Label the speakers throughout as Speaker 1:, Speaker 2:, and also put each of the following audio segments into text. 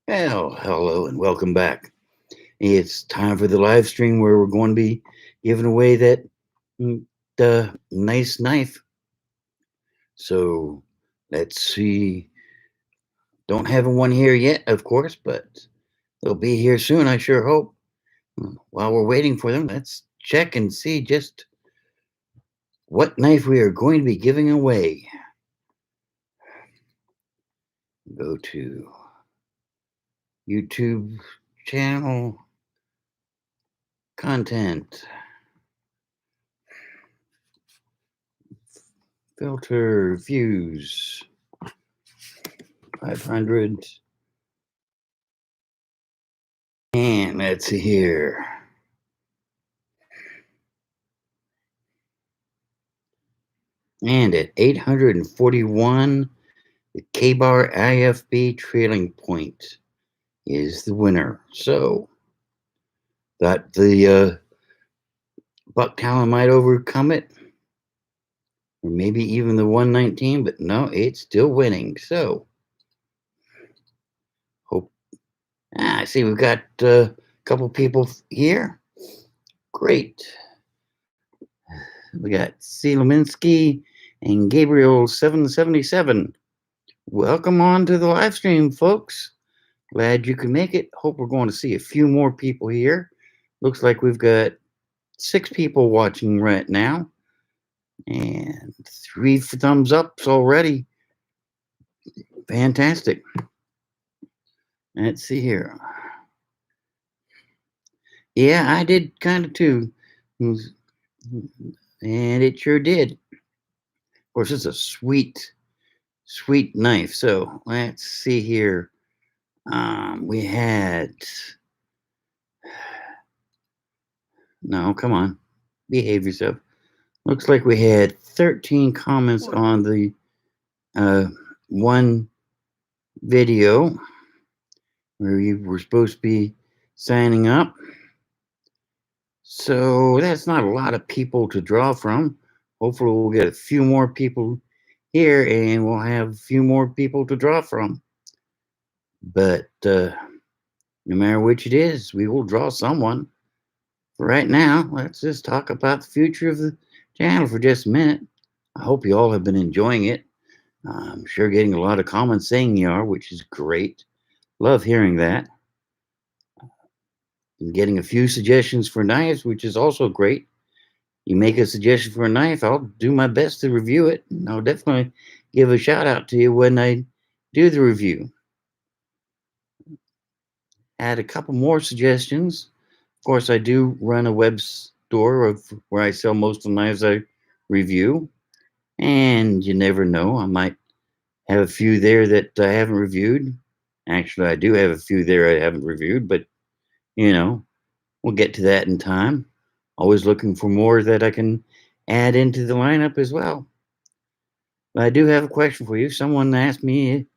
Speaker 1: Well, hello and welcome back. It's time for the live stream where we're going to be giving away that the nice knife. So let's see. Don't have one here yet, of course, but they'll be here soon, I sure hope. While we're waiting for them, let's check and see just what knife we are going to be giving away. Go to YouTube channel content. Filter views 500. And let's see here. And at 841, the K-Bar IFB trailing point is the winner. So thought the buck talon might overcome it, or maybe even the 119, but no, it's still winning. So hope. I see we've got a couple people here. Great. We got C. Leminski and Gabriel 777. Welcome on to the live stream, folks. Glad you could make it. Hope we're going to see a few more people here. Looks like we've got 6 people watching right now. And 3 thumbs ups already. Fantastic. Let's see here. Yeah, I did kind of too. And it sure did. Of course, it's a sweet knife. So let's see here. We had. No, come on. Behave yourself. Looks like we had 13 comments on the one video where you were supposed to be signing up. So that's not a lot of people to draw from. Hopefully we'll get a few more people here and we'll have a few more people to draw from. But no matter which it is, we will draw someone. For right now, let's just talk about the future of the channel for just a minute. I hope you all have been enjoying it. I'm sure getting a lot of comments saying you are, which is great. Love hearing that. And getting a few suggestions for knives, which is also great. You make a suggestion for a knife, I'll do my best to review it. And I'll definitely give a shout out to you when I do the review. Add a couple more suggestions. Of course, I do run a web store where I sell most of the knives I review. And you never know, I might have a few there that I haven't reviewed. Actually, I do have a few there I haven't reviewed, but we'll get to that in time. Always looking for more that I can add into the lineup as well. But I do have a question for you. Someone asked me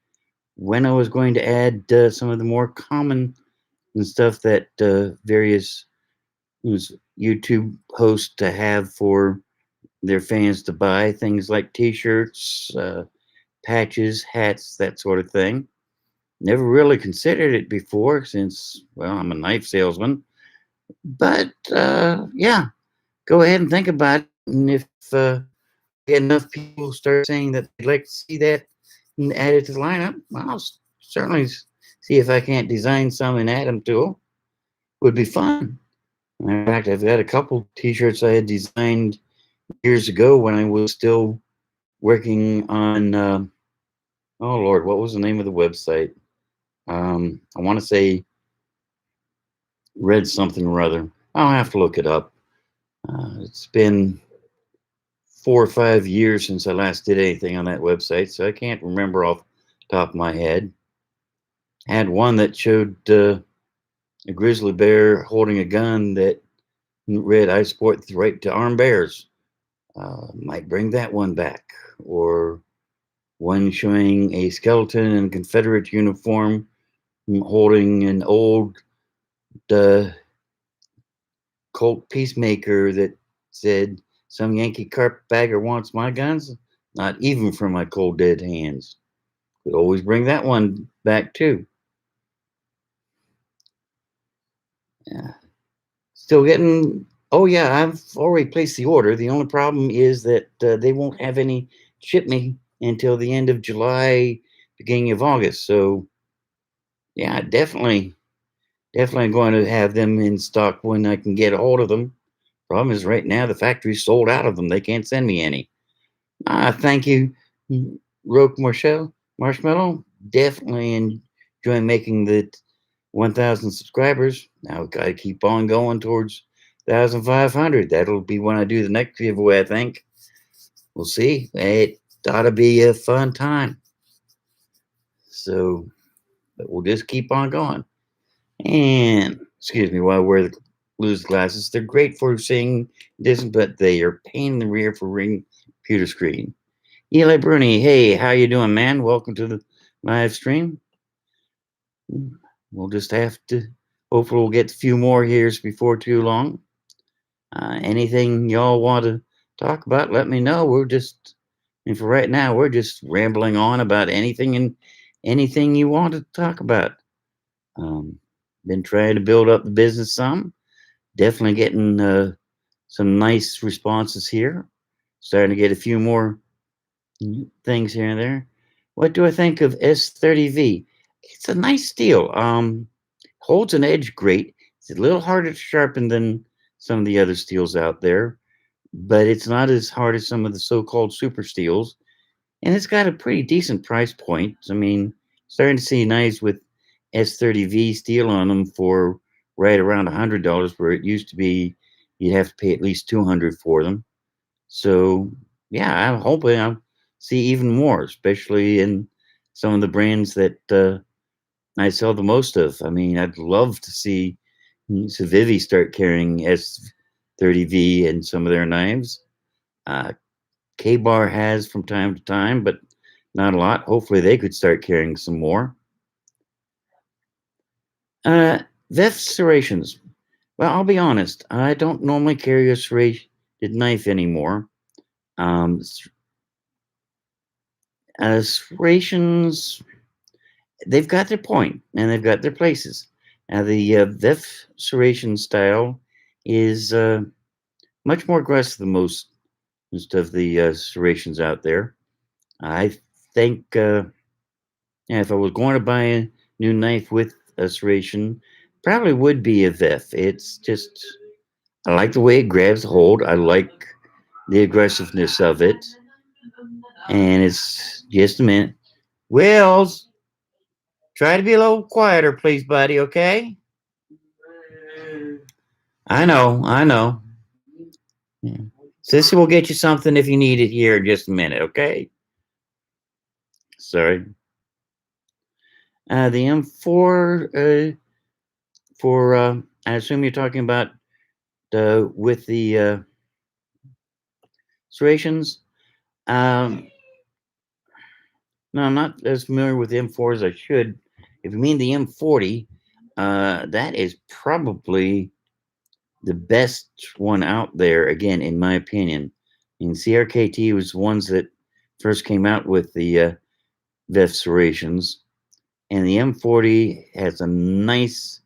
Speaker 1: when I was going to add some of the more common and stuff that various YouTube hosts to have for their fans to buy, things like t-shirts, patches, hats, that sort of thing. Never really considered it before since, well, I'm a knife salesman. But yeah, go ahead and think about it. And if get enough people start saying that they'd like to see that and add it to the lineup, well, I'll certainly see if I can't design some and add them to it. Would be fun. In fact, I've got a couple t-shirts I had designed years ago when I was still working on, oh Lord, what was the name of the website? I want to say Read something or other. I'll have to look it up. It's been 4 or 5 years since I last did anything on that website, so I can't remember off the top of my head. I had one that showed a grizzly bear holding a gun that read, "I support the right to arm bears." Might bring that one back. Or one showing a skeleton in a Confederate uniform holding an old Colt Peacemaker that said, "Some Yankee carpetbagger wants my guns, not even for my cold dead hands." Could always bring that one back too. Yeah. Still getting. Oh yeah, I've already placed the order. The only problem is that they won't have any ship me until the end of July, beginning of August. So yeah, definitely going to have them in stock when I can get a hold of them. Problem is, right now the factory's sold out of them. They can't send me any. Thank you, Roque Marshmallow. Definitely enjoy making the 1,000 subscribers. Now we got to keep on going towards 1,500. That'll be when I do the next giveaway, I think. We'll see. It ought to be a fun time. So, but we'll just keep on going. And, excuse me while I wear the loose glasses. They're great for seeing distance, but they are pain in the rear for reading computer screen. Eli Bruni, hey, how you doing, man? Welcome to the live stream. We'll just have to. Hopefully, we'll get a few more here before too long. Anything y'all want to talk about? Let me know. And for right now, we're just rambling on about anything and anything you want to talk about. Been trying to build up the business some. Definitely getting some nice responses here. Starting to get a few more things here and there. What do I think of S30V? It's a nice steel. Holds an edge great. It's a little harder to sharpen than some of the other steels out there, but it's not as hard as some of the so-called super steels. And it's got a pretty decent price point. I mean, starting to see knives with S30V steel on them for right around $100, where it used to be you'd have to pay at least $200 for them. So yeah, I'm hoping I'll see even more, especially in some of the brands that I sell the most of. I mean, I'd love to see Civivi start carrying S30V in some of their knives. Uh, K-Bar has from time to time, but not a lot. Hopefully, they could start carrying some more. VEF serrations. Well, I'll be honest. I don't normally carry a serrated knife anymore. Serrations, they've got their point and they've got their places. Now, the VEF serration style is much more aggressive than most of the serrations out there. I think if I was going to buy a new knife with a serration, probably would be a VEF. It's just, I like the way it grabs the hold. I like the aggressiveness of it. And it's just a minute. Wills, try to be a little quieter, please, buddy, okay? I know. Yeah. Sissy will get you something if you need it here in just a minute, okay? Sorry. The M4 for I assume you're talking about with the serrations. No, I'm not as familiar with the M4 as I should. If you mean the M40, that is probably the best one out there, again, in my opinion. And CRKT was the ones that first came out with the VEF serrations. And the M40 has a nice.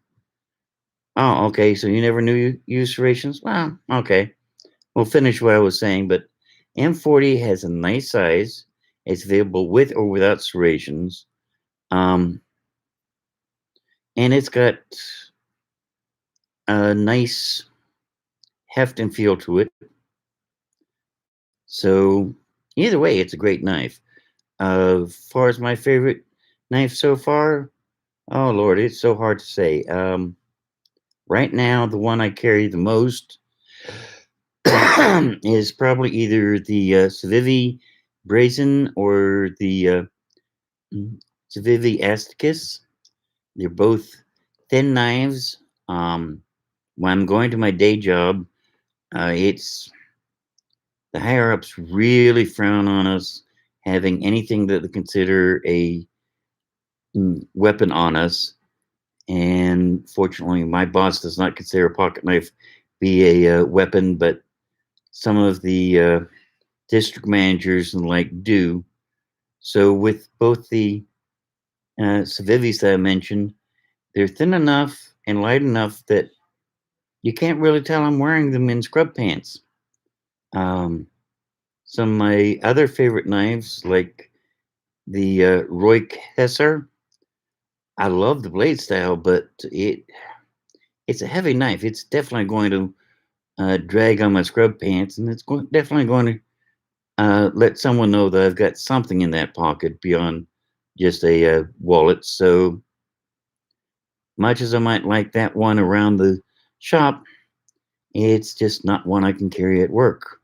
Speaker 1: Oh, okay. So you never knew you used serrations? Well, okay. We'll finish what I was saying. But M40 has a nice size. It's available with or without serrations. And it's got a nice heft and feel to it. So either way, it's a great knife. As far as my favorite knife so far, oh Lord, it's so hard to say. Right now, the one I carry the most is probably either the Civivi Brazen or the Civivi Asticus. They're both thin knives. When I'm going to my day job, it's the higher ups really frown on us having anything that they consider a weapon on us. And fortunately, my boss does not consider a pocket knife be a weapon, but some of the district managers and like do. So with both the Civivis that I mentioned, they're thin enough and light enough that you can't really tell I'm wearing them in scrub pants. Um, some of my other favorite knives, like the Roy Hesser, I love the blade style, but it's a heavy knife. It's definitely going to drag on my scrub pants, and definitely going to let someone know that I've got something in that pocket beyond just a wallet. So much as I might like that one around the shop, it's just not one I can carry at work,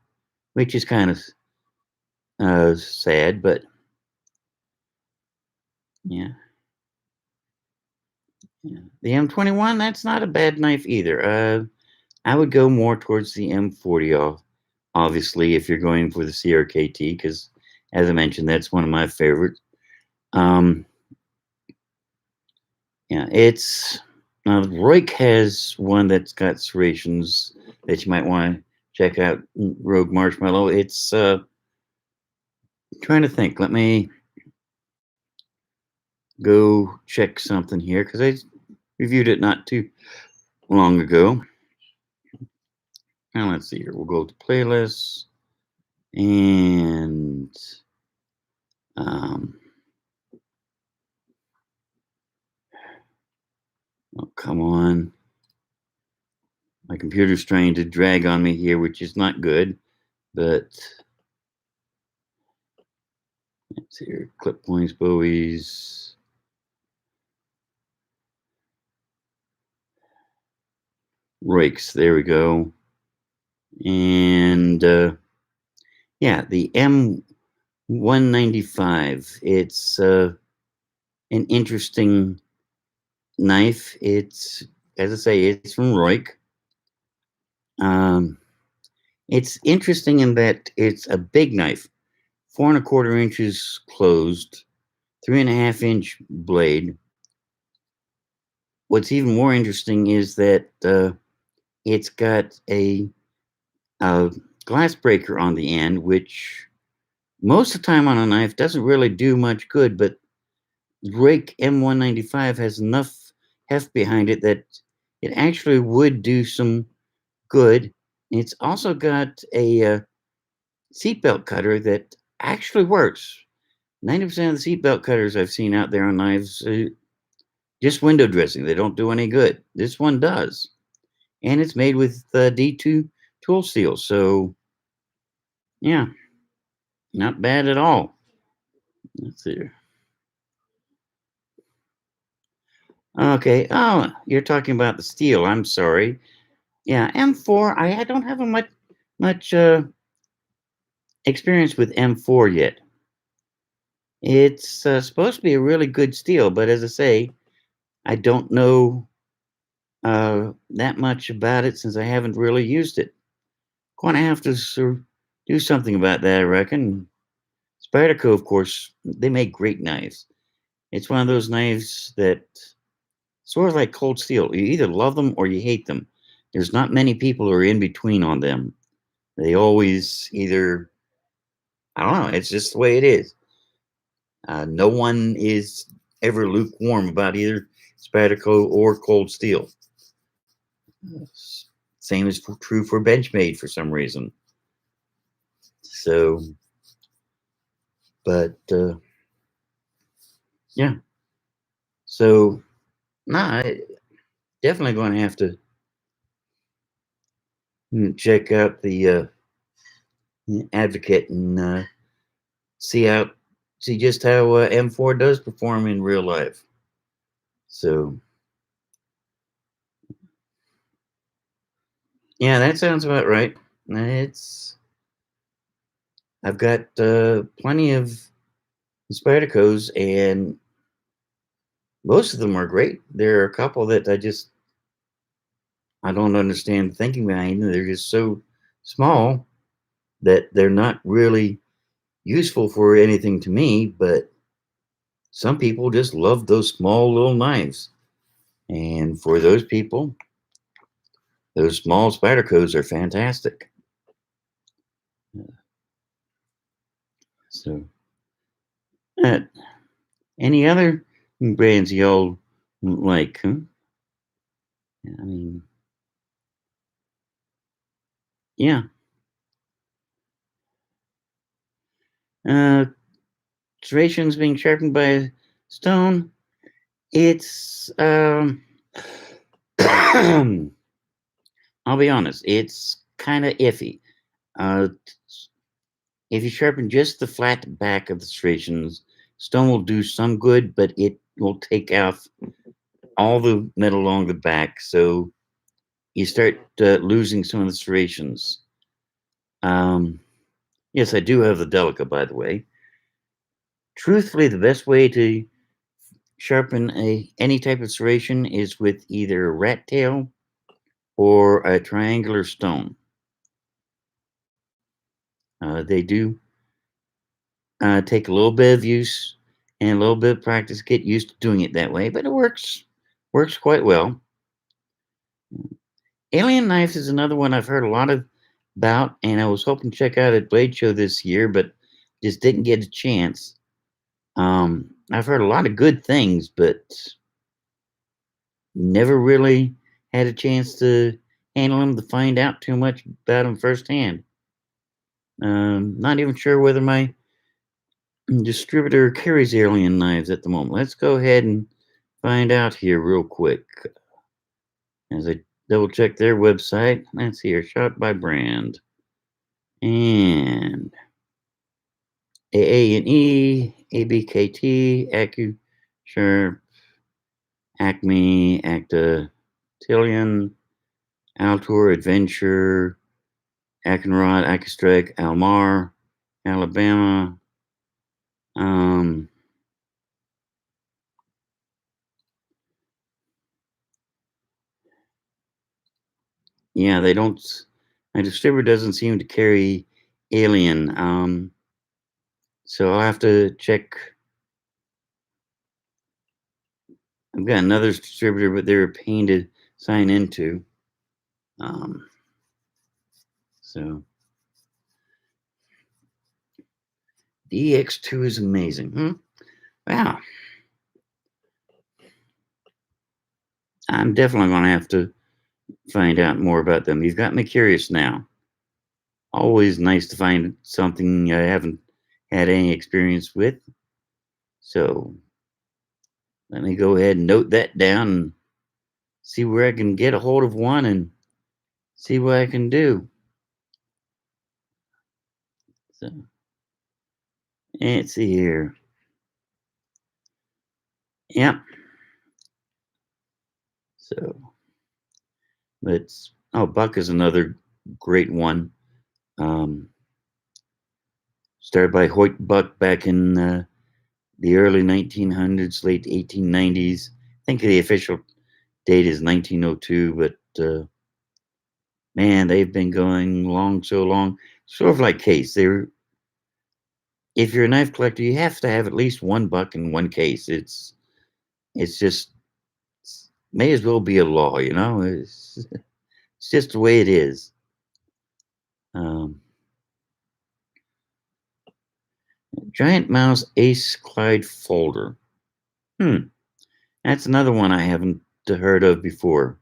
Speaker 1: which is kind of sad, but yeah. Yeah. The M21, that's not a bad knife either. I would go more towards the M40, obviously, if you're going for the CRKT, because as I mentioned, that's one of my favorites. Um, yeah, it's Roik has one that's got serrations that you might want to check out. Rogue Marshmallow. It's trying to think. Let me go check something here because I reviewed it not too long ago. Now let's see here. We'll go to playlists and um, oh, come on. My computer's trying to drag on me here, which is not good. But let's see here. Clip points, Bowies. Rakes. There we go. And yeah, the M195. It's an interesting knife. It's, as I say, it's from Roik. Um, it's interesting in that it's a big knife, 4.25 inches closed, 3.5 inch blade. What's even more interesting is that it's got a glass breaker on the end, which most of the time on a knife doesn't really do much good, but Rake M195 has enough heft behind it that it actually would do some good. It's also got a seatbelt cutter that actually works. 90% of the seatbelt cutters I've seen out there on knives just window dressing. They don't do any good. This one does. And it's made with D2 tool steel. So, yeah, not bad at all. Let's see. Okay. Oh, you're talking about the steel. I'm sorry. Yeah, M4. I don't have a much experience with M4 yet. It's supposed to be a really good steel, but as I say, I don't know that much about it since I haven't really used it. Going to have to do something about that, I reckon. Spyderco, of course, they make great knives. It's one of those knives that sort of like cold steel. You either love them or you hate them. There's not many people who are in between on them. They always either, I don't know, it's just the way it is. No one is ever lukewarm about either Spyderco or cold steel. Same is true for Benchmade for some reason. So, but yeah. So, nah, definitely going to have to check out the Advocate and see just how M4 does perform in real life. So, yeah, that sounds about right. It's I've got plenty of Spydercos, and most of them are great. There are a couple that I don't understand the thinking behind them. They're just so small that they're not really useful for anything to me, but some people just love those small little knives. And for those people, those small Spydercos are fantastic. So, uh, any other brands y'all like? Huh? I mean, Yeah. Uh, Serrations being sharpened by a stone. It's I'll be honest, it's kind of iffy. Uh, if you sharpen just the flat back of the serrations, stone will do some good, but it will take off all the metal along the back, so you start losing some of the serrations. Um, yes, I do have the Delica, by the way. Truthfully, the best way to sharpen any type of serration is with either a rat tail or a triangular stone. They do take a little bit of use and a little bit of practice to get used to doing it that way, but it works quite well. Alien knives is another one I've heard a lot about, and I was hoping to check out at Blade Show this year, but just didn't get a chance. I've heard a lot of good things, but never really had a chance to handle them to find out too much about them firsthand. Not even sure whether my distributor carries alien knives at the moment. Let's go ahead and find out here real quick as I double check their website. Let's see here, shot by brand. And AAE, ABKT, AccuSharp, Acme, Actatillion, Altour, Adventure, Akenrod, Acustrike, Almar, Alabama. Um, yeah, they don't. My distributor doesn't seem to carry Alien. So I'll have to check. I've got another distributor, but they're a pain to sign into. Um, so DX2 is amazing. Wow. I'm definitely going to have to find out more about them. You've got me curious now. Always nice to find something I haven't had any experience with. So let me go ahead and note that down and see where I can get a hold of one and see what I can do. So let's see here. Yep. So let's. Oh, Buck is another great one. Um, Started by Hoyt Buck back in the early 1900s, late 1890s. I think the official date is 1902, but man, they've been going long so long. Sort of like Case. They're if you're a knife collector, you have to have at least one Buck in one case. It's just may as well be a law, you know. It's just the way it is. Um, Giant Mouse Ace Clyde Folder. Hmm, that's another one I haven't heard of before.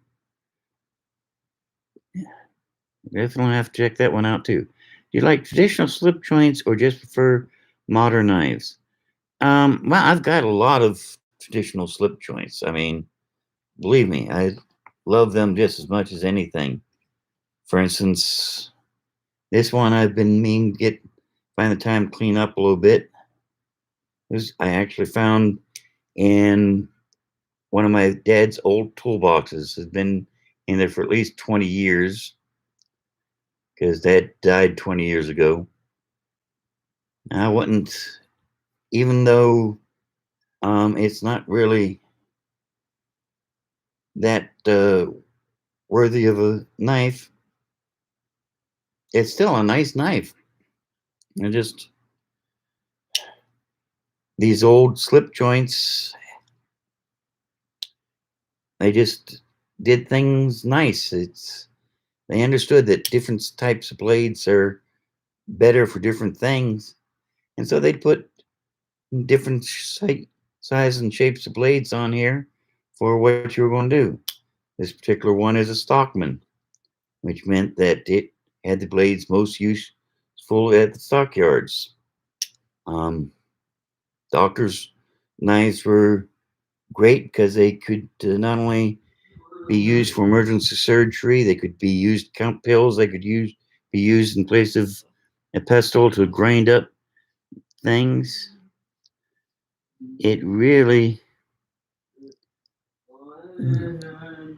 Speaker 1: Definitely have to check that one out too. Do you like traditional slip joints or just prefer modern knives? Well, I've got a lot of traditional slip joints. I mean, believe me, I love them just as much as anything. For instance, this one I've been meaning to find the time to clean up a little bit. This I actually found in one of my dad's old toolboxes. Has been in there for at least 20 years because dad died 20 years ago. I wouldn't, even though it's not really that worthy of a knife. It's still a nice knife. And just these old slip joints, they just did things nice. They understood that different types of blades are better for different things, and so they'd put different size and shapes of blades on here for what you were going to do. This particular one is a Stockman, which meant that it had the blades most useful at the stockyards. Um, doctors' knives were great because they could not only be used for emergency surgery, they could be used to count pills, they could be used in place of a pestle to grind up things. It really,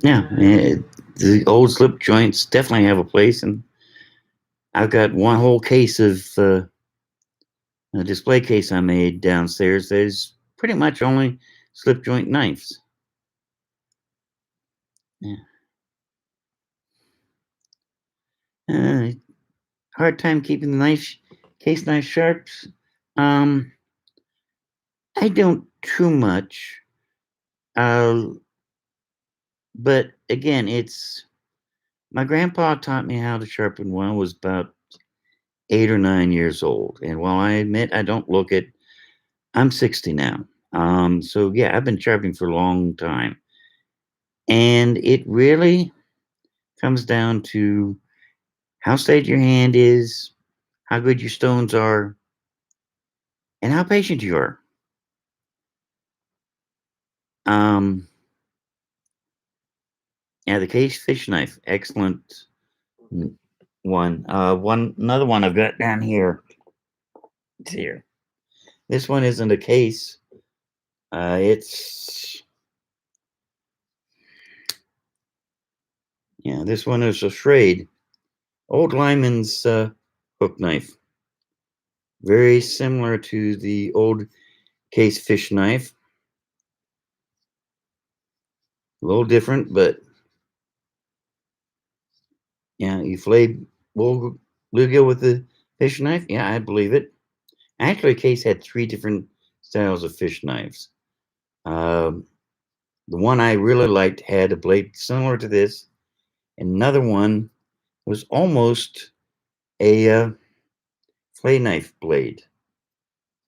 Speaker 1: yeah, the old slip joints definitely have a place, and I've got one whole case of a display case I made downstairs. There's pretty much only slip joint knives. Yeah. Hard time keeping the case knife sharps. Um, I don't too much. Uh, but again, it's my grandpa taught me how to sharpen when I was about 8 or 9 years old. And while I admit I don't look it, I'm 60 now. So yeah, I've been sharpening for a long time. And it really comes down to how steady your hand is, how good your stones are, and how patient you are. Um, yeah, the case fish knife, excellent one. Another one I've got down here. It's here. This one isn't a case. It's yeah. This one is a Schrade, old Lyman's hook knife, very similar to the old case fish knife. A little different, but yeah, you fillet bluegill with the fish knife. Yeah, I believe it. Actually, Case had three different styles of fish knives. Um, the one I really liked had a blade similar to this. Another one was almost a fillet knife blade.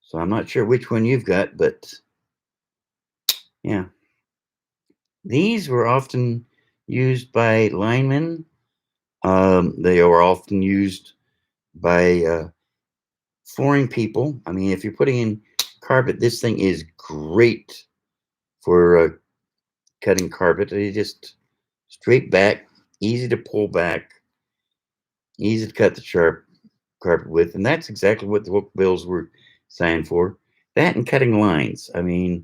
Speaker 1: So I'm not sure which one you've got, but yeah. These were often used by linemen. They are often used by flooring people. I mean, if you're putting in carpet, this thing is great for cutting carpet. They just straight back, easy to pull back, easy to cut the sharp carpet with, and that's exactly what the hook bills were signed for. That and cutting lines. I mean,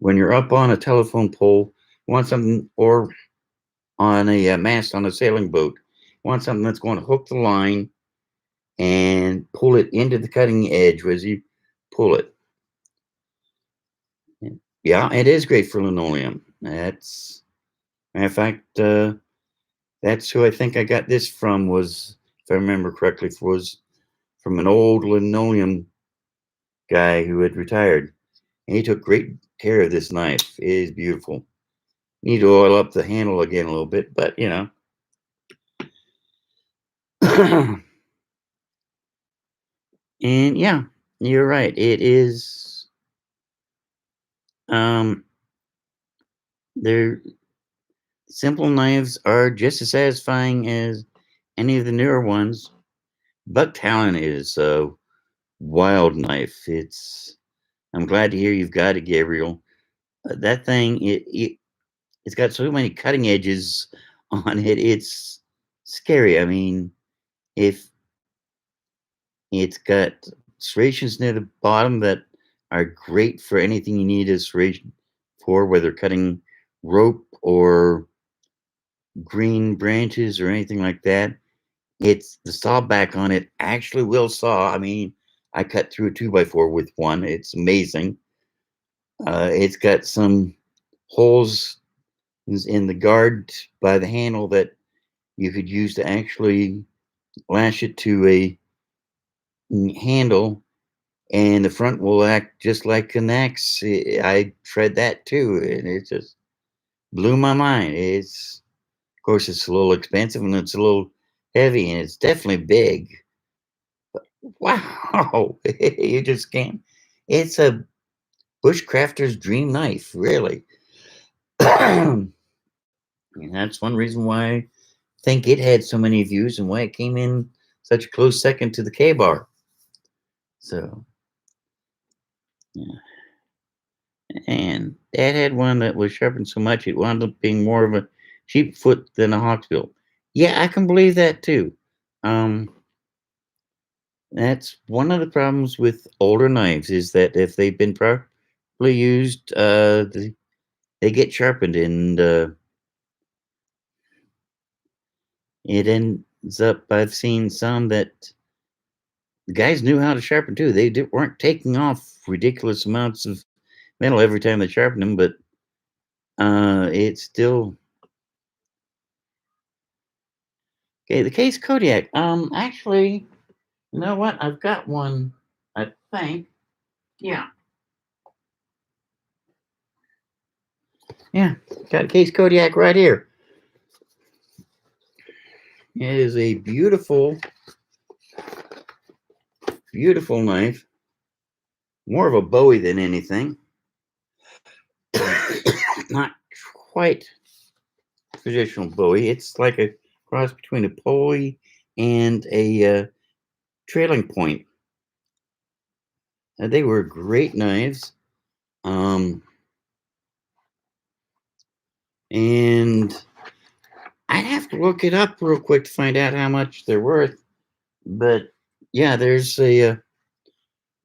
Speaker 1: when you're up on a telephone pole, you want something, or on a mast on a sailing boat, you want something that's going to hook the line and pull it into the cutting edge as you pull it. Yeah, it is great for linoleum. That's, matter of fact, that's who I think I got this from. Was, if I remember correctly, was from an old linoleum guy who had retired. And he took great care of this knife. It is beautiful. Need to oil up the handle again a little bit, but you know. And yeah, you're right. It is. Um, they're simple knives are just as satisfying as any of the newer ones. Buck Talon is a wild knife. It's. I'm glad to hear you've got it, Gabriel. That thing, it's got so many cutting edges on it. It's scary. I mean, if it's got serrations near the bottom that are great for anything you need a serration for, whether cutting rope or green branches or anything like that. It's the saw back on it actually will saw. I mean, I cut through a 2x4 with one. It's amazing. It's got some holes in the guard by the handle that you could use to actually lash it to a handle, and the front will act just like an axe. I tried that too, and it just blew my mind. It's, of course, it's a little expensive and it's a little heavy, and it's definitely big. Wow, you just can't. It's a bushcrafter's dream knife, really. And that's one reason why think it had so many views and why it came in such a close second to the K-bar. So, yeah. And Dad had one that was sharpened so much it wound up being more of a sheep foot than a hawksbill. Yeah, I can believe that too. Um, that's one of the problems with older knives is that if they've been properly used, they get sharpened, and it ends up. I've seen some that the guys knew how to sharpen too. Weren't taking off ridiculous amounts of metal every time they sharpened them, but it's still okay. The case Kodiak. Actually, you know what? I've got one. I think. Yeah. Yeah. Got a case Kodiak right here. It is a beautiful, beautiful knife. More of a Bowie than anything. Not quite traditional Bowie. It's like a cross between a pulley and a trailing point. They were great knives. Um, and I'd have to look it up real quick to find out how much they're worth. But yeah, there's a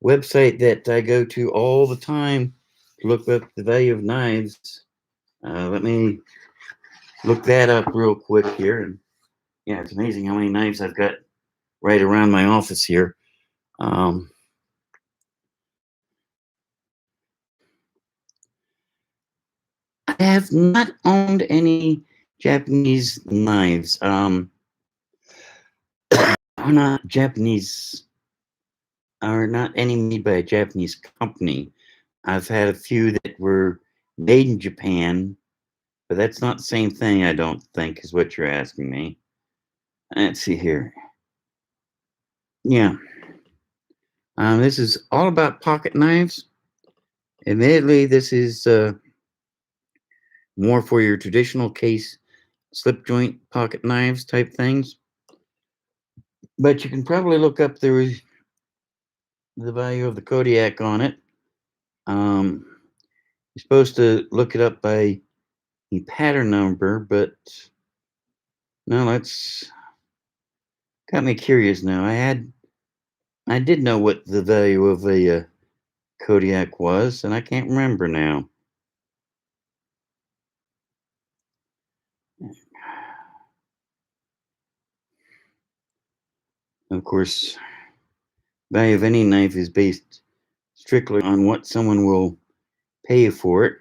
Speaker 1: website that I go to all the time to look up the value of knives. Let me look that up real quick here. And yeah, it's amazing how many knives I've got right around my office here. Um, I have not owned any Japanese knives. Are not Japanese, are not any made by a Japanese company. I've had a few that were made in Japan, but that's not the same thing, I don't think, is what you're asking me. Let's see here. Yeah. This is all about pocket knives. Admittedly, this is more for your traditional case slip joint pocket knives type things. But you can probably look up the value of the Kodiak on it. Um, you're supposed to look it up by the pattern number, but no, that's got me curious now. I did know what the value of a Kodiak was, and I can't remember now. Of course, value of any knife is based strictly on what someone will pay you for it.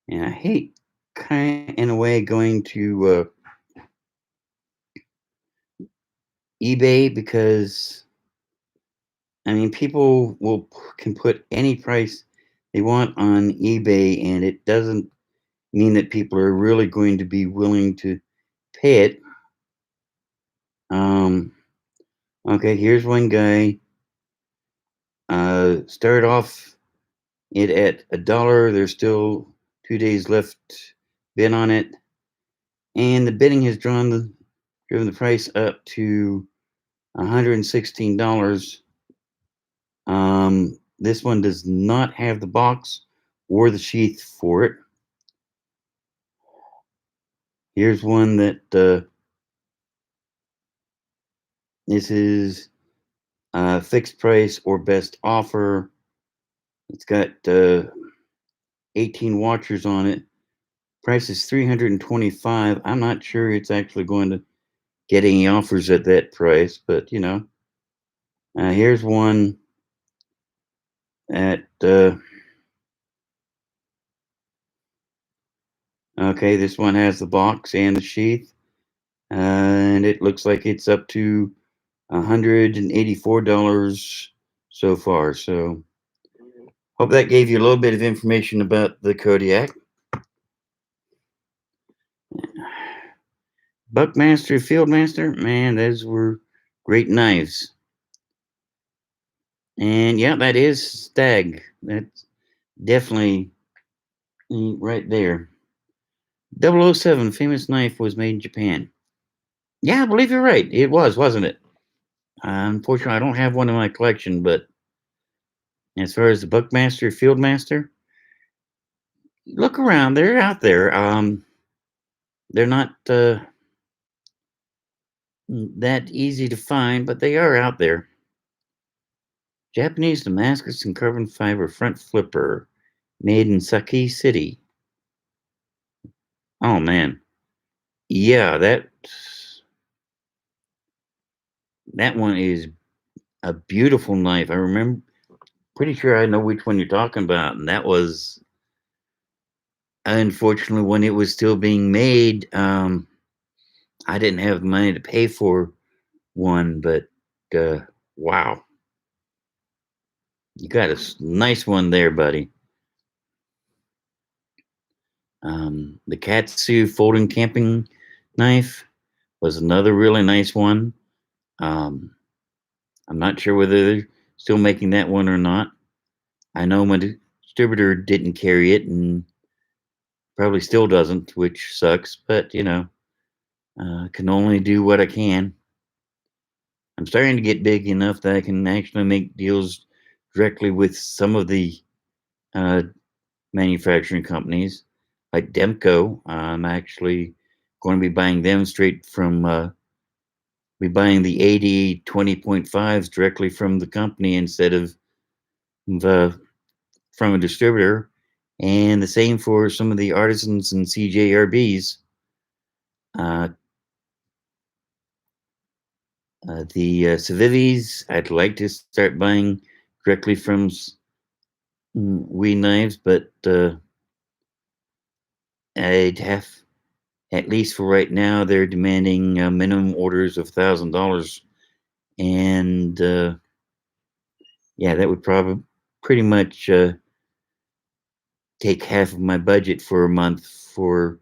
Speaker 1: And I hate kind in a way going to eBay because I mean people can put any price they want on eBay, and it doesn't mean that people are really going to be willing to pay it. Um, okay, here's one guy. Started off it at $1. There's still 2 days left bid on it, and the bidding has driven the price up to $116. This one does not have the box or the sheath for it. Here's one that this is fixed price or best offer. It's got 18 watchers on it. Price is $325. I'm not sure it's actually going to get any offers at that price, but you know, here's one at okay. This one has the box and the sheath, and it looks like it's up to $184 so far. So hope that gave you a little bit of information about the Kodiak. Buckmaster, Fieldmaster, man, those were great knives. And yeah, that is Stag. That's definitely right there. 007, famous knife, was made in Japan. Yeah, I believe you're right. It was, wasn't it? Unfortunately, I don't have one in my collection, but as far as the Buckmaster, Fieldmaster, look around. They're out there. They're not that easy to find, but they are out there. Japanese Damascus and carbon fiber front flipper, made in Saki City. Oh man, yeah, that one is a beautiful knife. I remember, pretty sure I know which one you're talking about, and that was unfortunately when it was still being made. I didn't have the money to pay for one, but uh, wow, you got a nice one there, buddy. The Katsu folding camping knife was another really nice one. Um, I'm not sure whether they're still making that one or not. I know my distributor didn't carry it and probably still doesn't, which sucks, but can only do what I can. I'm starting to get big enough that I can actually make deals directly with some of the uh, manufacturing companies, like Demco. I'm actually going to be buying them straight from, be buying the 80 20.5s directly from the company instead of the from a distributor. And the same for some of the artisans and CJRBs. Uh, the Civivis, I'd like to start buying directly from We Knives, but I'd have, at least for right now, they're demanding minimum orders of $1,000, and yeah, that would probably pretty much take half of my budget for a month for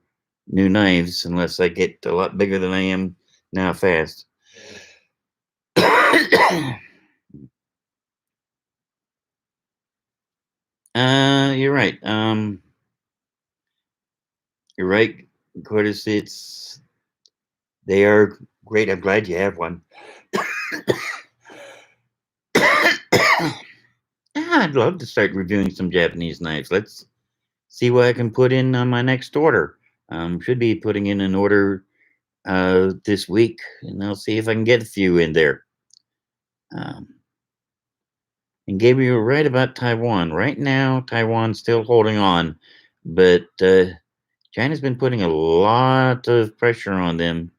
Speaker 1: new knives, unless I get a lot bigger than I am now fast. You're right. You're right, Curtis. They are great. I'm glad you have one. I'd love to start reviewing some Japanese knives. Let's see what I can put in on my next order. Should be putting in an order this week, and I'll see if I can get a few in there. Um, and Gabriel, right about Taiwan. Right now, Taiwan's still holding on, but China's been putting a lot of pressure on them,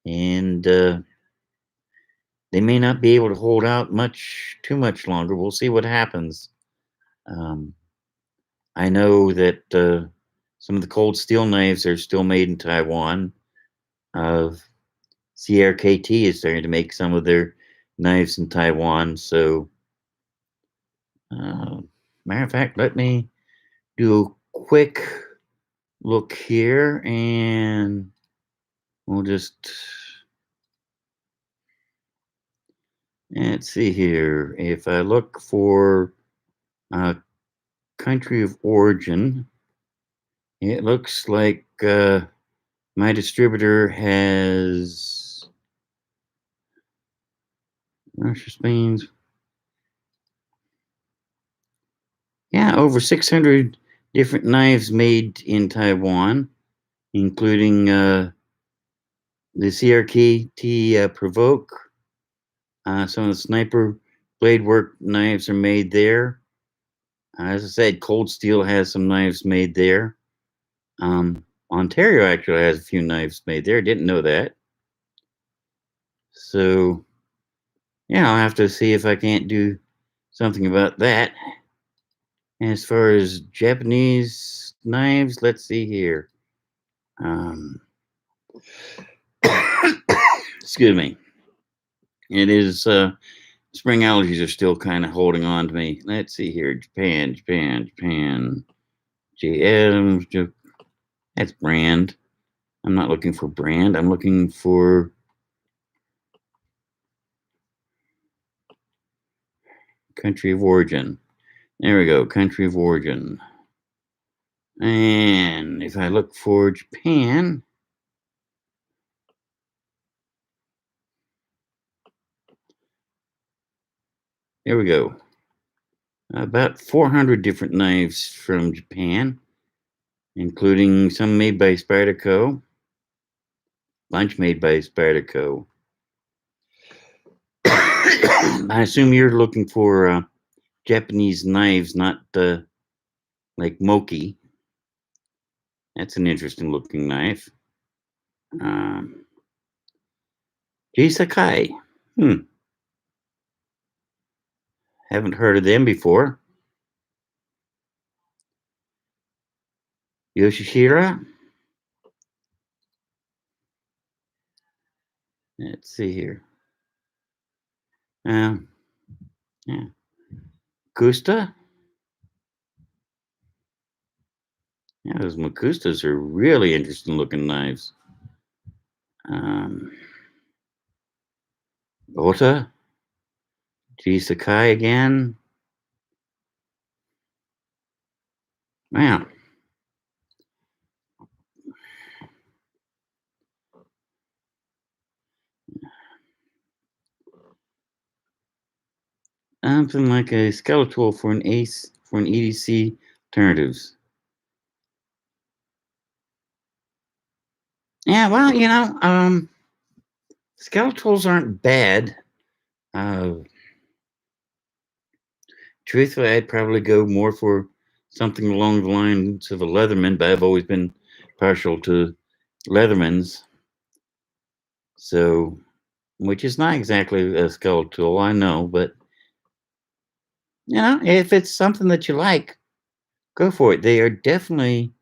Speaker 1: and they may not be able to hold out too much longer. We'll see what happens. Um, I know that some of the cold steel knives are still made in Taiwan. CRKT is starting to make some of their knives in Taiwan. So, uh, matter of fact, let me do a quick look here, and we'll just, let's see here. If I look for uh, country of origin, it looks like my distributor has Russia, Spain. Yeah, over 600 different knives made in Taiwan, including the CRKT Provoke. Some of the sniper blade work knives are made there. As I said, Cold Steel has some knives made there. Ontario actually has a few knives made there. Didn't know that. So, yeah, I'll have to see if I can't do something about that. As far as Japanese knives, let's see here. Um, excuse me. It is spring allergies are still kind of holding on to me. Let's see here. Japan. J. Adams. That's brand. I'm not looking for brand. I'm looking for country of origin. There we go. Country of origin. And if I look for Japan, there we go. About 400 different knives from Japan, including some made by Spyderco, bunch made by Spyderco. I assume you're looking for Japanese knives, not like Moki. That's an interesting looking knife. Jisakai. Haven't heard of them before. Yoshihira. Let's see here. Yeah. Makusta. Yeah, those Makustas are really interesting looking knives. Ota. Jisakai again. Wow. Something like a skeletal for an EDC alternatives. Yeah, well, skeletals aren't bad. Truthfully, I'd probably go more for something along the lines of a Leatherman, but I've always been partial to Leathermans. So, which is not exactly a skeletal, I know, but if it's something that you like, go for it. They are definitely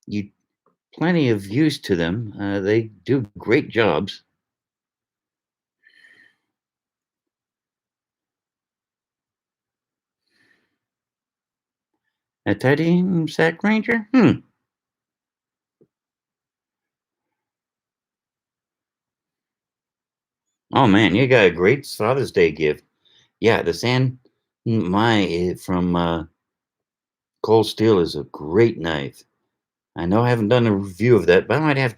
Speaker 1: you plenty of use to them. They do great jobs. A titanium sack ranger? Oh man, you got a great Father's Day gift. Yeah, the San Mai from Cold Steel is a great knife. I know I haven't done a review of that, but I might have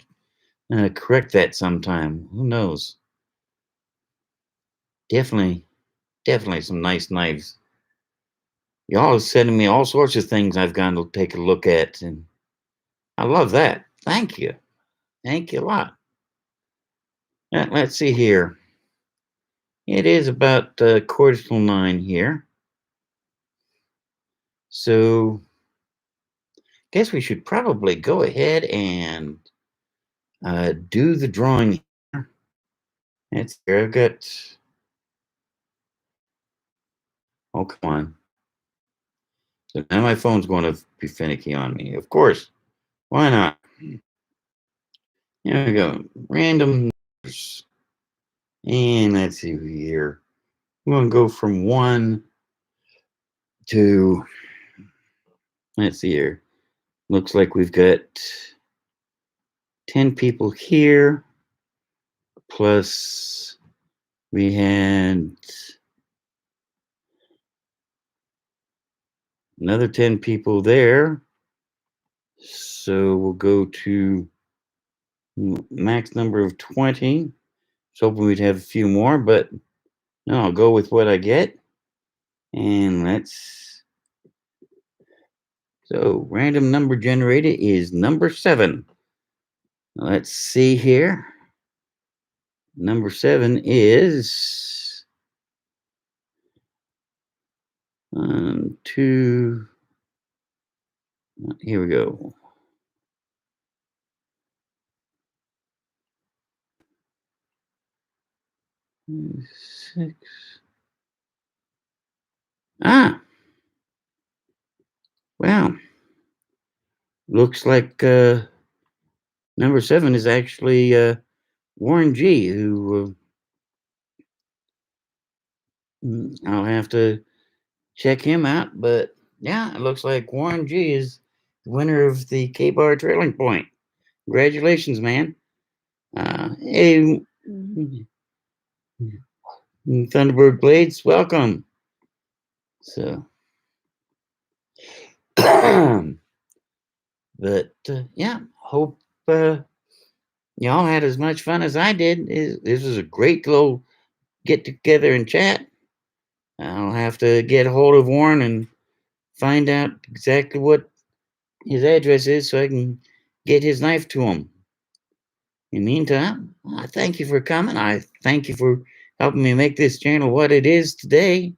Speaker 1: to correct that sometime. Who knows? Definitely, definitely some nice knives. Y'all are sending me all sorts of things I've gone to take a look at, and I love that. Thank you. Thank you a lot. Let's see here. It is about quarter till 9 here. So, guess we should probably go ahead and do the drawing here. It's here. I've got. Oh, come on. So now my phone's going to be finicky on me. Of course. Why not? Here we go. Random numbers. And let's see here. We're going to go from 1 to, let's see here. Looks like we've got 10 people here. Plus, we had another 10 people there. So we'll go to max number of 20. I was hoping we'd have a few more, but no, I'll go with what I get. And so random number generator is number 7. Let's see here. Number 7 is 2. Here we go. 6. Wow. Looks like number 7 is actually Warren G, who I'll have to check him out. But yeah, it looks like Warren G is the winner of the K-Bar Trailing Point. Congratulations, man. Hey, Thunderbird Blades, welcome. So, But yeah, hope y'all had as much fun as I did. This was a great little get together and chat. I'll have to get a hold of Warren and find out exactly what his address is so I can get his knife to him. In the meantime, I thank you for coming. I thank you for helping me make this channel what it is today.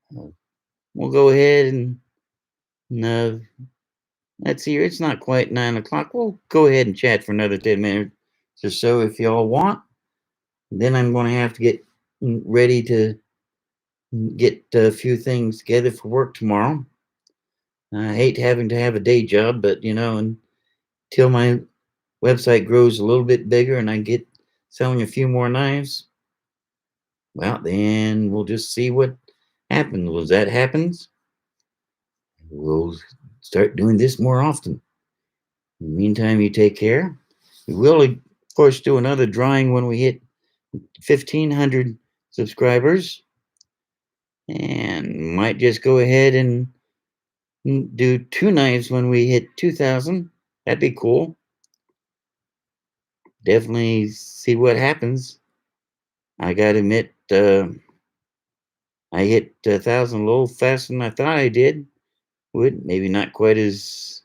Speaker 1: We'll go ahead and uh, let's see here. It's not quite 9 o'clock. We'll go ahead and chat for another 10 minutes or so if y'all want. Then I'm going to have to get ready to get a few things together for work tomorrow. I hate having to have a day job, but until my website grows a little bit bigger and I get selling a few more knives, well, then we'll just see what happens. As that happens, we'll start doing this more often. In the meantime, you take care. We will, of course, do another drawing when we hit 1,500 subscribers, and might just go ahead and do 2 knives when we hit 2,000. That'd be cool. Definitely see what happens. I gotta admit, I hit 1,000 a little faster than I thought I did. Would maybe not quite as.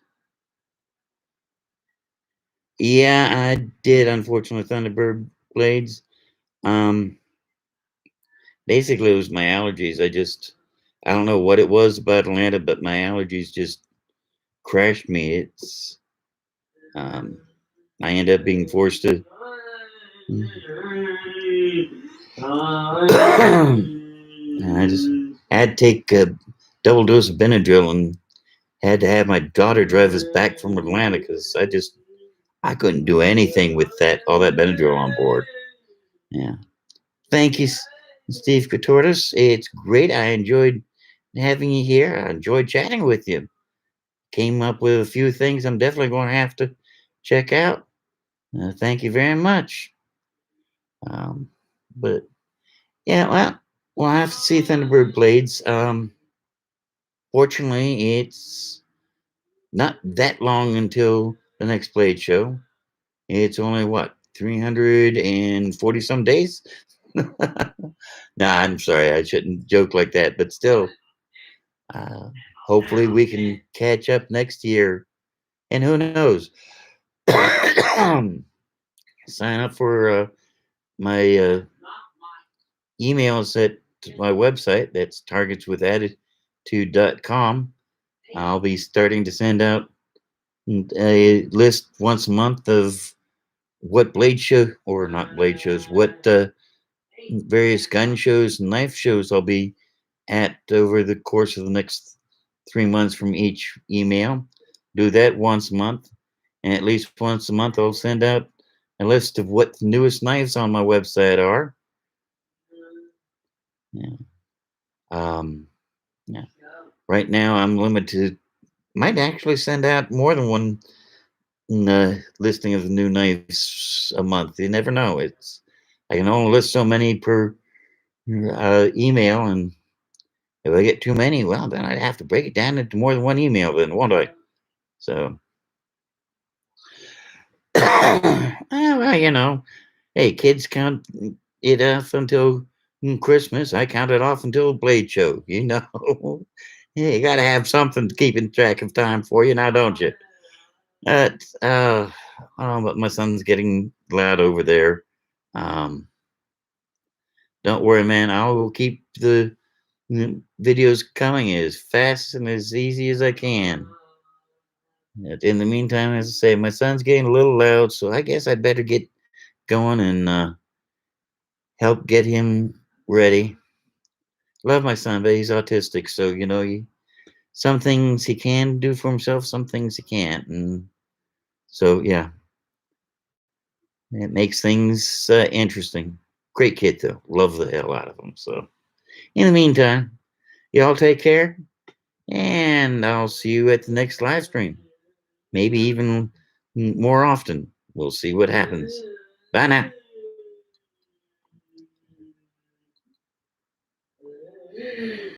Speaker 1: Yeah, I did. Unfortunately, Thunderbird blades. Um, Basically, it was my allergies. I don't know what it was about Atlanta, but my allergies just crashed me. Um, I end up being forced to. I just had to take a double dose of Benadryl and had to have my daughter drive us back from Atlanta because I couldn't do anything with that all that Benadryl on board. Yeah. Thank you, Steve Cotortis. It's great. I enjoyed having you here. I enjoyed chatting with you. Came up with a few things I'm definitely going to have to check out. Thank you very much. Um, but yeah, well, we'll have to see Thunderbird Blades. Fortunately, it's not that long until the next Blade show. It's only what 340 some days. Nah, I'm sorry, I shouldn't joke like that, but still, uh, hopefully we can catch up next year. And who knows? Sign up for my emails at my website. That's targetswithattitude.com. I'll be starting to send out a list once a month of what blade show or not blade shows, what various gun shows and knife shows I'll be at over the course of the next 3 months from each email. Do that once a month, and at least once a month I'll send out a list of what the newest knives on my website are. Yeah. Yeah. Right now I'm limited. Might actually send out more than one listing of the new knives a month. You never know. I can only list so many per email, and if I get too many, well, then I'd have to break it down into more than one email, then, won't I? So, well, hey, kids count it off until Christmas. I count it off until Blade Show. Yeah, you got to have something keeping track of time for you now, don't you? Oh, but my son's getting loud over there. Um, don't worry, man. I will keep the videos coming as fast and as easy as I can. In the meantime, as I say, my son's getting a little loud, so I guess I'd better get going and help get him ready. Love my son, but he's autistic, so some things he can do for himself, some things he can't, and so yeah, it makes things interesting. Great kid though, love the hell out of him. So in the meantime, y'all take care, and I'll see you at the next live stream. Maybe even more often. We'll see what happens. Bye now.